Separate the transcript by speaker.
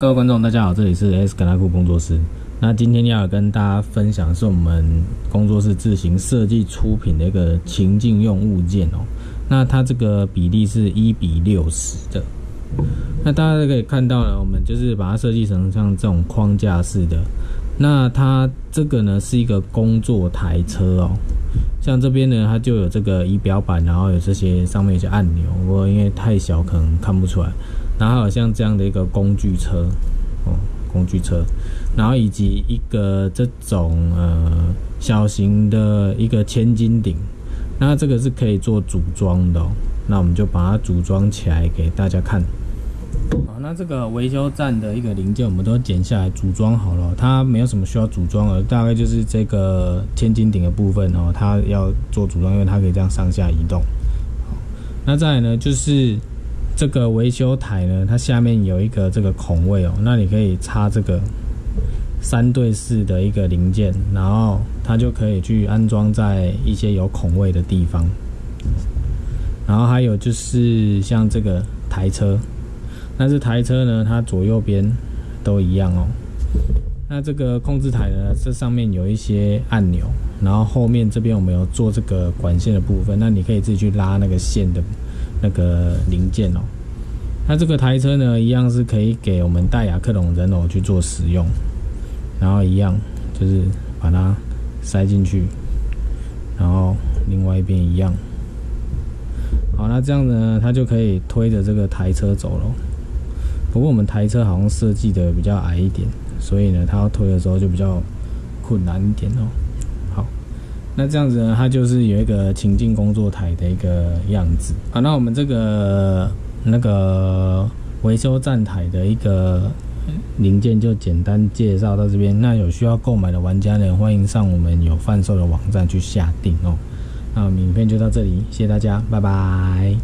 Speaker 1: 各位观众，大家好，这里是 S 格拉库工作室。那今天要跟大家分享的是我们工作室自行设计出品的一个情境用物件哦。那它这个比例是1:60的。那大家可以看到呢，我们就是把它设计成像这种框架式的。那它这个呢是一个工作台车哦。像这边呢，它就有这个仪表板，然后有这些上面有些按钮，不过因为太小可能看不出来。然后还有像这样的一个工具车哦，工具车，然后以及一个这种小型的一个千斤顶，那这个是可以做组装的哦。那我们就把它组装起来给大家看。好，那这个维修站的一个零件我们都剪下来组装好了，它没有什么需要组装的，大概就是这个千斤顶的部分哦，它要做组装，因为它可以这样上下移动。好，那再来呢就是这个维修台呢，它下面有一个这个孔位哦，那你可以插这个3对4的一个零件，然后它就可以去安装在一些有孔位的地方。然后还有就是像这个台车，那这台车呢，它左右边都一样哦。那这个控制台呢，这上面有一些按钮，然后后面这边我们有做这个管线的部分，那你可以自己去拉那个线的那个零件哦。那这个台车呢，一样是可以给我们戴雅克隆人偶去做使用，然后一样就是把它塞进去，然后另外一边一样。好，那这样子呢，它就可以推着这个台车走了。不过我们台车好像设计的比较矮一点，所以呢，它要推的时候就比较困难一点哦。好，那这样子呢，它就是有一个情境工作台的一个样子。好，那我们这个维修站台的一个零件就简单介绍到这边。那有需要购买的玩家呢，欢迎上我们有贩售的网站去下订哦。那我们影片就到这里，谢谢大家，拜拜。